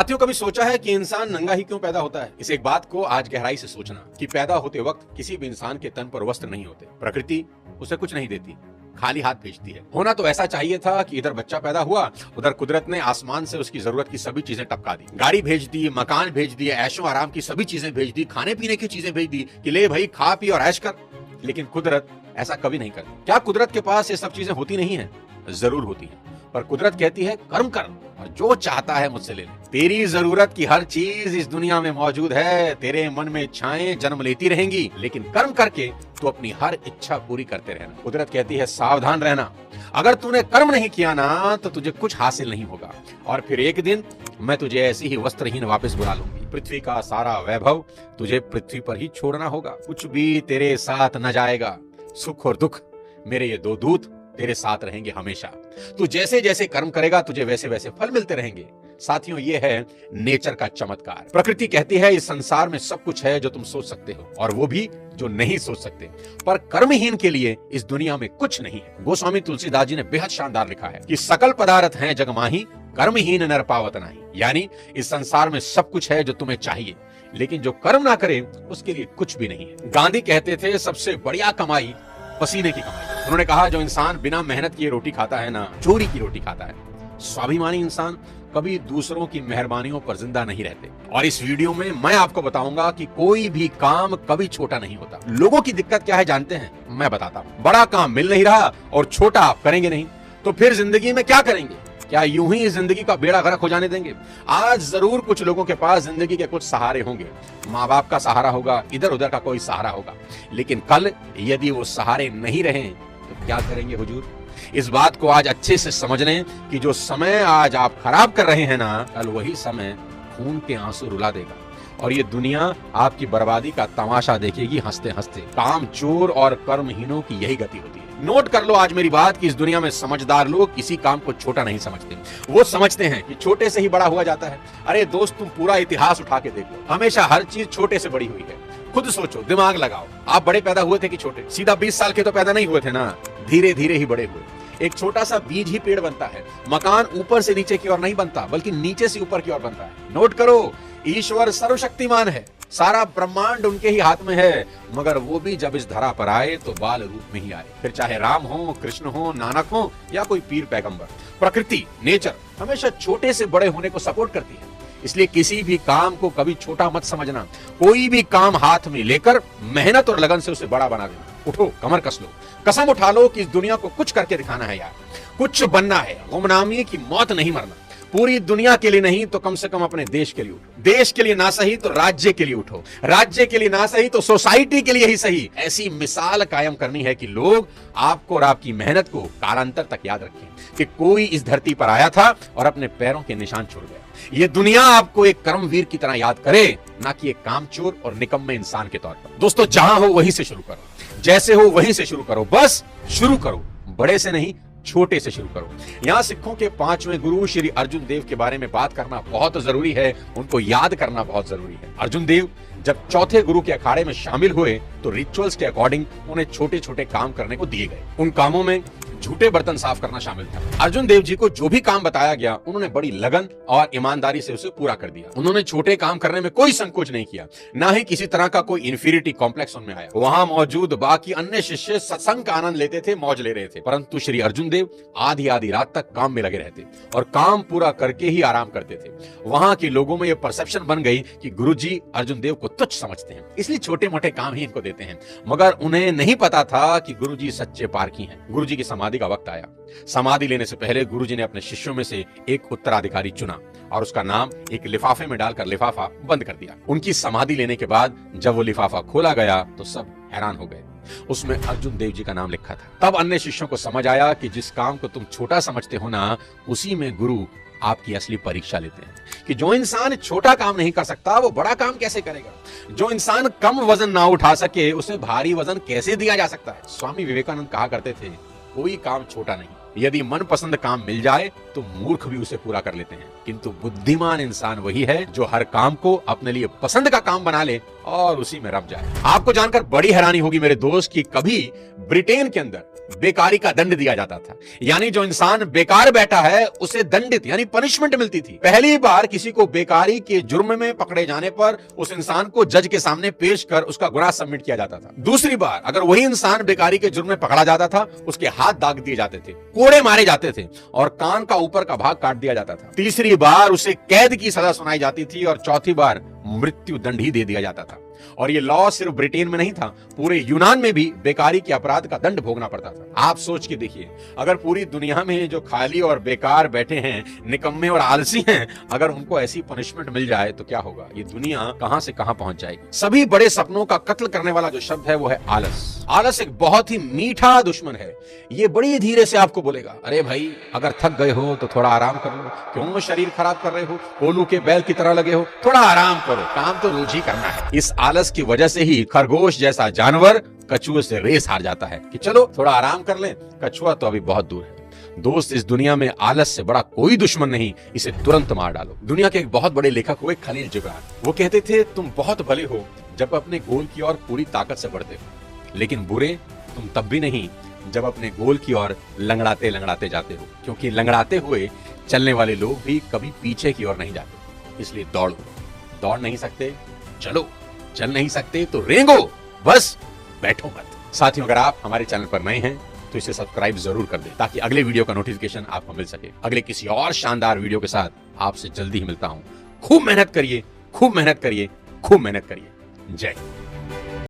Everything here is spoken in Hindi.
साथियों, कभी सोचा है कि इंसान नंगा ही क्यों पैदा होता है? इस एक बात को आज गहराई से सोचना कि पैदा होते वक्त किसी भी इंसान के तन पर वस्त्र नहीं होते। प्रकृति उसे कुछ नहीं देती, खाली हाथ भेजती है। होना तो ऐसा चाहिए था कि इधर बच्चा पैदा हुआ, उधर कुदरत ने आसमान से उसकी जरूरत की सभी चीजें टपका दी। गाड़ी भेज दी, मकान भेज दिए, ऐशो आराम की सभी चीजें भेज दी, खाने पीने की चीजें भेज दी कि ले भाई खा पी और ऐश कर। लेकिन कुदरत ऐसा कभी नहीं करती। क्या कुदरत के पास ये सब चीजें होती नहीं है? जरूर होती है, पर कुदरत कहती है कर्म कर और जो चाहता है मुझसे ले ले। तेरी जरूरत की हर चीज इस दुनिया में मौजूद है। तेरे मन में इच्छाएं जन्म लेती रहेंगी, लेकिन कर्म करके तू अपनी हर इच्छा पूरी करते रहना। कुदरत कहती है सावधान रहना, अगर तूने कर्म नहीं किया ना तो तुझे कुछ हासिल नहीं होगा और फिर एक दिन मैं तुझे ऐसी ही वस्त्रहीन वापस बुला लूंगी। पृथ्वी का सारा वैभव तुझे पृथ्वी पर ही छोड़ना होगा। कुछ भी तेरे साथ न जाएगा। सुख और दुख मेरे ये दो दूत तेरे साथ रहेंगे हमेशा। तू जैसे जैसे कर्म करेगा तुझे वैसे वैसे फल मिलते रहेंगे। साथियों, ये है नेचर का चमत्कार। प्रकृति कहती है इस संसार में सब कुछ है जो तुम सोच सकते हो और वो भी जो नहीं सोच सकते, पर कर्महीन के लिए इस दुनिया में कुछ नहीं है। गोस्वामी तुलसीदास जी ने बेहद शानदार लिखा है कि सकल पदार्थ हैं जग माही, कर्महीन नर पावत नाही। यानी इस संसार में सब कुछ है जो तुम्हें चाहिए, लेकिन जो कर्म ना करे उसके लिए कुछ भी नहीं है। गांधी कहते थे सबसे बढ़िया कमाई पसीने की कमाई। उन्होंने कहा जो इंसान बिना मेहनत किए रोटी खाता है ना, चोरी की रोटी खाता है। स्वाभिमानी इंसान कभी दूसरों की मेहरबानियों पर जिंदा नहीं रहते। और इस वीडियो में मैं आपको बताऊंगा कि कोई भी काम कभी छोटा नहीं होता। लोगों की दिक्कत क्या है जानते हैं? मैं बताता हूं। बड़ा काम मिल नहीं रहा और छोटा आप करेंगे नहीं, तो फिर जिंदगी में क्या करेंगे? क्या यूं ही जिंदगी का बेड़ा गर्क हो जाने देंगे? आज जरूर कुछ लोगों के पास जिंदगी के कुछ सहारे होंगे। माँ बाप का सहारा होगा, इधर उधर का कोई सहारा होगा, लेकिन कल यदि वो सहारे नहीं रहे तो क्या करेंगे हुजूर? इस बात को आज अच्छे से समझ लें कि जो समय आज आप खराब कर रहे हैं ना, कल वही समय खून के आंसू रुला देगा और ये दुनिया आपकी बर्बादी का तमाशा देखेगी हंसते हंसते। काम चोर और कर्महीनों की यही गति होती है। नोट कर लो आज मेरी बात कि इस दुनिया में समझदार लोग किसी काम को छोटा नहीं समझते। वो समझते हैं कि छोटे से ही बड़ा हुआ जाता है। अरे दोस्त, तुम पूरा इतिहास उठा के देख लो, हमेशा हर चीज छोटे से बड़ी हुई है। खुद सोचो, दिमाग लगाओ, आप बड़े पैदा हुए थे कि छोटे? सीधा 20 साल के तो पैदा नहीं हुए थे ना, धीरे धीरे ही बड़े हुए। एक छोटा सा बीज ही पेड़ बनता है। मकान ऊपर से नीचे की ओर नहीं बनता, बल्कि नीचे से ऊपर की ओर बनता है। नोट करो, ईश्वर सर्वशक्तिमान है, सारा ब्रह्मांड उनके ही हाथ में है, मगर वो भी जब इस धरा पर आए तो बाल रूप में ही आए। फिर चाहे राम हो, कृष्ण हो, नानक हो या कोई पीर पैगंबर, प्रकृति नेचर हमेशा छोटे से बड़े होने को सपोर्ट करती है। इसलिए किसी भी काम को कभी छोटा मत समझना। कोई भी काम हाथ में लेकर मेहनत और लगन से उसे बड़ा बना देना। उठो, कमर कस लो, कसम उठा लो कि इस दुनिया को कुछ करके दिखाना है यार, कुछ बनना है। गुमनामी की मौत नहीं मरना। पूरी दुनिया के लिए नहीं तो कम से कम अपने देश के लिए उठो। देश के लिए ना सही तो राज्य के लिए उठो। राज्य के लिए ना सही तो सोसाइटी के लिए ही सही। ऐसी मिसाल कायम करनी है कि लोग आपको और आपकी मेहनत को कालांतर तक याद रखें कि कोई इस धरती पर आया था और अपने पैरों के निशान छोड़ गया। ये दुनिया आपको एक कर्मवीर की तरह याद करे, ना कि एक कामचोर और निकम्मे इंसान के तौर पर। दोस्तों, जहां हो वहीं से शुरू करो, जैसे हो वहीं से शुरू करो, बस शुरू करो। बड़े से नहीं, छोटे से शुरू करो। यहाँ सिखों के 5वें गुरु श्री अर्जुन देव के बारे में बात करना बहुत जरूरी है, उनको याद करना बहुत जरूरी है। अर्जुन देव जब चौथे गुरु के अखाड़े में शामिल हुए तो रिचुअल्स के अकॉर्डिंग उन्हें छोटे छोटे काम करने को दिए गए। उन कामों में झूठे बर्तन साफ करना शामिल था। अर्जुन देव जी को जो भी काम बताया गया उन्होंने बड़ी लगन और ईमानदारी से उसे पूरा कर दिया। उन्होंने छोटे काम करने में कोई संकोच नहीं किया, ना ही किसी तरह का कोई इंफीरियरिटी कॉम्प्लेक्स उनमें आया। वहां मौजूद बाकी अन्य शिष्य सत्संग का आनंद लेते थे, मौज ले रहे थे, परंतु श्री अर्जुन देव आधी आधी रात तक काम में लगे रहते और काम पूरा करके ही आराम करते थे। वहां के लोगों में यह परसेप्शन बन गई कि गुरुजी अर्जुन देव को तुच्छ समझते हैं, इसलिए छोटे मोटे काम ही इनको देते हैं। मगर उन्हें नहीं पता था कि गुरुजी सच्चे पारखी हैं। गुरुजी की समाधि का वक्त आया। समाधि लेने से पहले गुरुजी ने अपने शिष्यों में से एक उत्तराधिकारी चुना और उसका नाम एक लिफाफे में डालकर लिफाफा बंद कर दिया। उनकी समाधि लेने के बाद जब वो लिफाफा खोला गया तो सब हैरान हो गए। उसमें अर्जुन देव जी का नाम लिखा था। तब अन्य शिष्यों को समझ आया कि जिस काम को तुम छोटा समझते हो ना, उसी में गुरु आपकी असली परीक्षा लेते हैं कि जो इंसान छोटा काम नहीं कर सकता वो बड़ा काम कैसे करेगा। जो इंसान कम वजन ना उठा सके उसे भारी वजन कैसे दिया जा सकता है। स्वामी विवेकानंद कहा करते थे, कोई काम छोटा नहीं, यदि मनपसंद काम मिल जाए तो मूर्ख भी उसे पूरा कर लेते हैं, किंतु बुद्धिमान इंसान वही है जो हर काम को अपने लिए पसंद का काम बना ले और उसी में रम जाए। आपको जानकर बड़ी हैरानी होगी मेरे दोस्त कि कभी ब्रिटेन के अंदर बेकारी का दंड दिया जाता था, यानी जो इंसान बेकार बैठा है उसे दंडित यानी पनिशमेंट मिलती थी। पहली बार किसी को बेकारी के जुर्म में पकड़े जाने पर उस इंसान को जज के सामने पेश कर उसका गुनाह सबमिट किया जाता था। दूसरी बार अगर वही इंसान बेकारी के जुर्म में पकड़ा जाता था, उसके हाथ दाग दिए जाते थे, कोड़े मारे जाते थे और कान का ऊपर का भाग काट दिया जाता था। तीसरी बार उसे कैद की सजा सुनाई जाती थी और चौथी बार मृत्यु दंड ही दे दिया जाता था। और ये लॉ सिर्फ ब्रिटेन में नहीं था, पूरे यूनान में भी बेकारी के अपराध का दंड भोगना पड़ता था। आप सोच के देखिए, अगर पूरी दुनिया में जो खाली और बेकार बैठे हैं, निकम्मे और आलसी हैं, अगर उनको ऐसी पनिशमेंट मिल जाए तो क्या होगा? ये दुनिया कहां से कहां पहुंच जाएगी। सभी बड़े सपनों का कत्ल करने वाला जो शब्द है वो है आलस। आलस एक बहुत ही मीठा दुश्मन है। ये बड़ी धीरे से आपको बोलेगा, अरे भाई अगर थक गए हो तो थोड़ा आराम कर लो, क्यों शरीर खराब कर रहे हो, कोलू के बैल की तरह लगे हो, थोड़ा आराम करो, काम तो रोज ही करना है। इस आलस की वजह से ही खरगोश जैसा जानवर कछुए से रेस हार जाता है कि चलो थोड़ा आराम कर लें, कछुआ तो अभी बहुत दूर है। दोस्त, इस दुनिया में आलस से बड़ा कोई दुश्मन नहीं, इसे तुरंत मार डालो। दुनिया के एक बहुत बड़े लेखक हुए खलील जिब्रान। वो कहते थे, तुम बहुत भले हो जब अपने गोल की ओर पूरी ताकत से बढ़ते हो, लेकिन बुरे तुम तब भी नहीं जब अपने गोल की ओर लंगड़ाते लंगड़ाते जाते हो, क्योंकि लंगड़ाते हुए चलने वाले लोग भी कभी पीछे की ओर नहीं जाते। इसलिए दौड़ो। दौड़ नहीं सकते चलो, चल नहीं सकते तो रेंगो, बस बैठो मत। साथियों, अगर आप हमारे चैनल पर नए हैं तो इसे सब्सक्राइब जरूर कर दें ताकि अगले वीडियो का नोटिफिकेशन आपको मिल सके। अगले किसी और शानदार वीडियो के साथ आपसे जल्दी ही मिलता हूं। खूब मेहनत करिए, खूब मेहनत करिए, खूब मेहनत करिए। जय हिंद।